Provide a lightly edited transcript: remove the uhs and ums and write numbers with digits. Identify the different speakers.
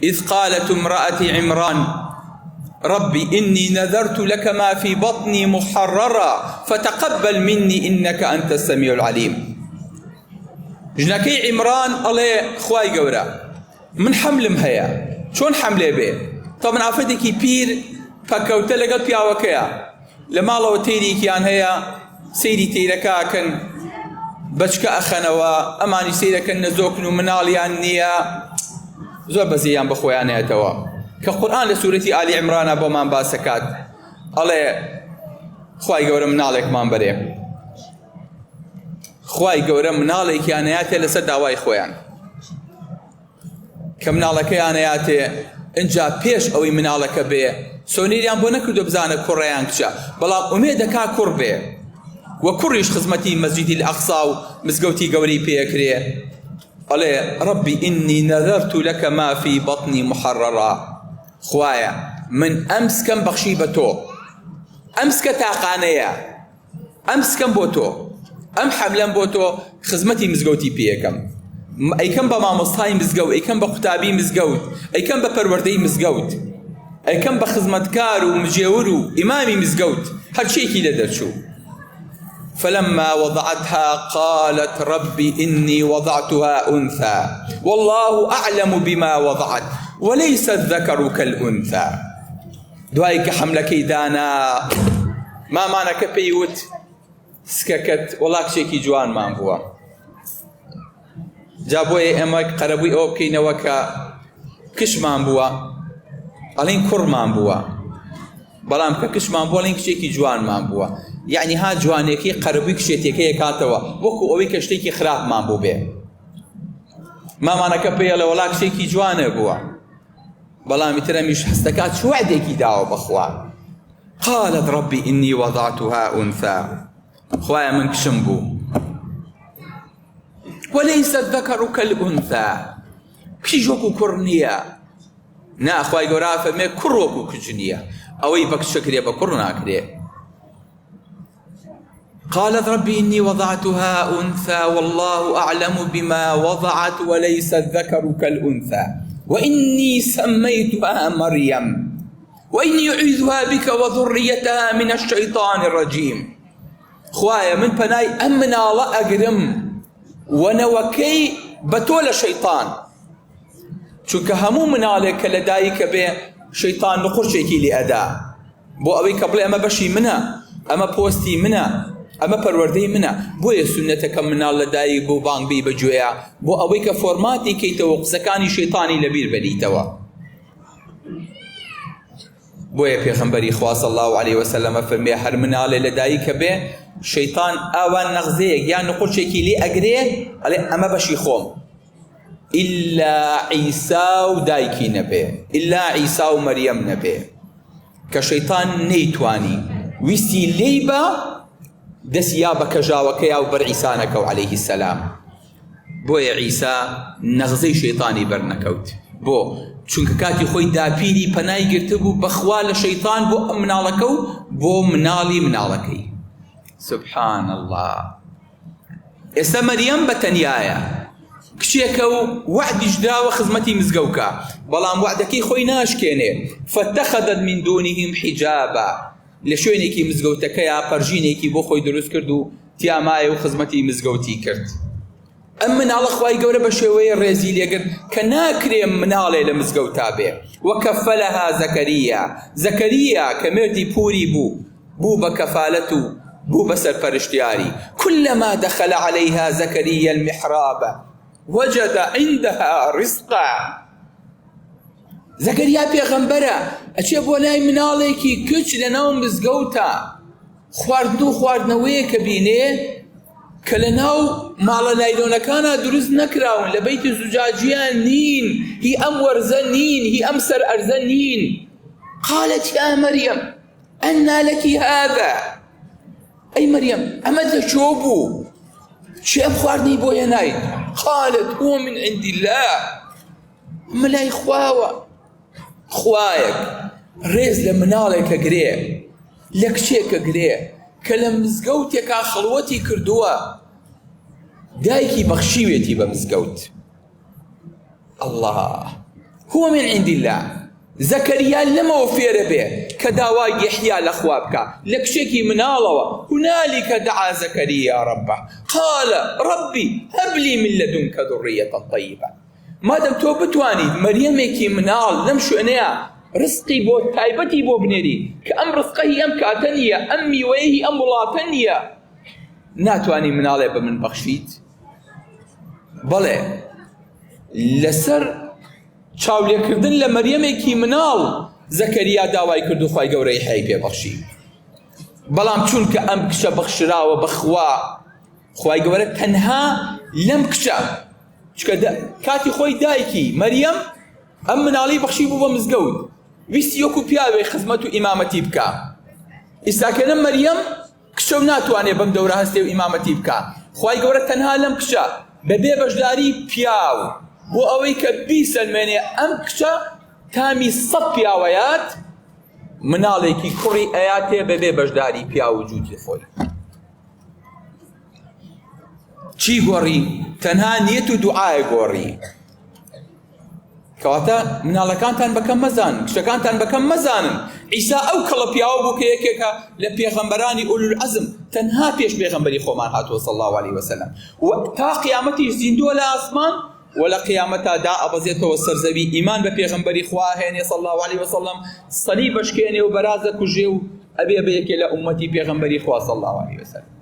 Speaker 1: إذ قالت امرأة عمران ربي إني نذرت لك ما في بطني محررا فتقبل مني إنك أنت السميع العليم. ژنەکەی عیمران ئەڵێ خوای گەورە من حملم هەیە، چۆن حملێ بێ؟ تا من ئافرەتێکی پیر پەکەوتە لەگەڵ پیاوەکەیە لە ماڵەوە تێرێکیان هەیە، سەیری تێرەکەکەن، بەچکە ئەخەنەوە، ئەمانی سەیرەکەن نەزۆکن و مناڵیان نییە، زۆر بەزییان بەخۆیان هەیەتەوە کە قورئان لە سوورەتی ئالی عیمرانە بۆمان باسەکات ئەڵێ خوای گەورە مناڵێکمان بەرێ، خوای گەورە مناڵێکیان هەیاتێ لەسەر داوای خۆیان کە مناڵەکەیان هەیاتێ ئەنجا پێش ئەوەی مناڵەکە بێ سۆنیریان بۆ نەکردو بزانە کوڕەیان کچە، بەڵام ئومێدەکا کوڕ بێ وە کوڕیش خزمەتی مەسجیدی الأقصا و مزگەوتی گەورەی پێکرێ. ئەڵێ ربی ئینی نەذەرت لەکە ما فی بەطنی محررا، خوایە من ئەمسکەم بەخشی بە تۆ، ئەمسکە تاقانەیە، ئەمسکەم بۆ تۆ، ئەم حەملەم بۆ تۆ خزمەتی مزگەوتی پێەکەم، ئەیکەم بە مامۆستای مزگەوت، ئەیکەم بە قوتابی مزگەوت، ئەیکەم بە پەروەردەی مزگەوت، ئەیکەم بە خزمەتکار و مژێور و ئیمامی مزگەوت، هەرچیەکی لە دەرچوو. فلما وضعتها قالت ربي إني وضعتها أنثى والله أعلم بما وضعت وليس الذكر كالأنثى. دوایکە حملەکەی دانا مامانەکە پێیوت سکەکەت وەڵا کچێکی جوانمان بووە، جا بۆیە ئێمە قەرەبووی ئەوە بکەینەوە کە کشمان بووە ئەڵێن کوڕمان بووە، بەڵام کە کشمان بووە ئەڵێن کچێکی جوانمان بووە، یعنی ها جوانێکی قەرەبووی کشێتێکەیە کاتەوە وەکو ئەوەی کە شتێکی خراپمان بوو بێ. مامانەکە پێیە لە وەڵا کچێکی جوانە بووە، بەڵامی ترەمیش هەستەکات وعدێکی داوە بەخوا. قالت ربي إني وضعتها أنثى، خوایە من کشم بوو، وليس الذكر كالأنثى، کچیش وەکو کوڕ نییە. نا خوای گەورە فەرمێ کوڕ وەکو کچ نییە، ئەوەی بە کچ کرێ بە کوڕ ناکرێ. قالت ربي إني وضعتها أنثى والله أعلم بما وضعت وليس الذكر كالأنثى وإني سميتها مريم وإني أعيذها بك وذريتها من الشيطان الرجيم. خوايا من بناي أمنا الله أقرم ونوكي بتول شيطان، چونکە هەموو مناڵێک کە لەدایکە بێ شەیطان نقوشێکی لێ ئەدا بۆ ئەوەی کە بڵێ ئەمە بەشی منە، ئەمە پۆستی منە، ئەمە پەروەردەی منە. بۆیە سونەتەکە مناڵ لەدایک بۆ بانگبی بەگوێیە بۆ ئەوەی کە فۆرماتی کەیتەوە قسەکانی شەیطانی لەبیر بەریتەوە. بۆیە پێغەمبەری خوا صلی الله علیه وسلم فەرمێ هەر مناڵێ لەدایکە بێ شەیطان ئاوان نەغزەیەک یان نقوشێکی لێ ئەگرێ ئەڵێ ئەمە بەشی خۆم، إلا عيسى ودايكي نبي، إلا عيسى ومريم نبي، كشيطان نيتواني ويستي ليبا دسيابا كجاوكيا وبر عيسانك عليه السلام. بو يا عيسى نغزي شيطاني برنكوت بو چونکە کاتی خۆی داپیری پەنای گرتبوو بەخوا لە شەیطان بۆ ئەم مناڵەکە و بۆ مناڵی مناڵەکەی. سبحان الله. ئێستا مەریەم بەتەنیایە کچێکە و وعدیش داوە خزمەتی مزگەوتکە، بەڵام وعدەکەی خۆی ناشکێنێ. فاتخذت من دونهم حجابا، لە شوێنێکی مزگەوتەکەیە پەرژینێکی بۆ خۆی دروست کرد و تیامایە و خزمەتی مزگەوتی کرد. ئەم مناڵە خوای گەورە بە شێوەیە ڕێزی لێگرت کە ناکرێ مناڵێ لە مزگەوتا بێ. وەکەفەلەها زەکەریا، زەکەریا کە مردی پووری بوو بە کەفالەت و بوو بە سەرپەرشتیاری. كلما دخل عليها زكريا المحراب وجد عندها رزقا. زەکەریا پێغەمبەرە ئەچێ بۆ لای مناڵێکی کچ لەناو مزگەوتە، خواردن و خواردنەوەیە کە بینێ کە لەناو ماڵە نایلۆنەکانە دروست نەکراون، لە بەیتی زوجاجیان نین، هی ئەم وەرزە نین، هی ئەم سەر ئەرزە نین. قالت يا مريم أنى لك هذا، أي مريم ئەمە لەکوێ بوو؟ چێ ئەم خواردنی بۆ هێنایت؟ قالت هو من عند الله، ئەمە لای خواوە. خوایەک ڕێز لە مناڵێکە گرێ، لە کچێکە گرێ کە لە مزگەوتێکا خەڵوەتی کردووە، دایکی بەخشیوێتی بە مزگەوت. الله هو من عند الله. زكريا لما وفير به كداوى يحيى لخوابك لكشكي من الله. هنالك دعا زكريا ربه قال ربي هب لي من لدنك ذرية طيبة. ما دام تو بتواني مريمك منال لم شؤنيا رزقي بو تايبتي بو بنيري كأم رزقه أم كاتنيا أمي ويه أم ولاتنيا ناتواني منالي بمن بخشيت بلى لسر چاولێکردن لە مەریەمێکی مناڵ زەکەریا داوای کرد و خوای گەورەی حەی پێبەخشی. بەڵام چونکە ئەم کچە بەخشراوە بەخوا خوای گەورە تەنها لەم کچە چکە کاتی خۆی دایکی مەریەم ئەم مناڵی بەخشی بوو بە مزگەوت ویستی وەکو پیاوێ خزمەت و ئیمامەتی بکە. ئیساکەنە مەریەم کچە و ناتوانێ بەم دەورە هەستێ و ئیمامەتی بکە. خوای گەورە تەنها لەم کچە بەبێ بەشداری پیاو بۆ ئەوەی کە بیسەلمێنێ ئەم کچە تامی 100 پیاوەیات مناڵێکی کوڕی ئەیاتێ بەبێ بەشداری پیا و جوودی خۆی. چی گۆڕی؟ تەنها نیەت و دوعای گۆڕی. کەواتە مناڵەکانتان بەکەم مەزانن، کچەکانتان بەکەم مەزانن. عیسا ئەو کەڵە پیاوە بوو کە یەکێکە لە پێغەمبەرانی ئولوالعەزم تەنها پێش پێغەمبەری خۆمان هاتووە صلی الله علیه وسلم و تا قیامەتی زیندووە لە ئاسمان ولا قيامتا دا أبزيته والسرزبي إيمان ببيغمبري خواهين صلى الله عليه وسلم صليب أشكيني وبرازك وجيو أبي أبيك إلى أمتي بيغمبري خواه صلى الله عليه وسلم.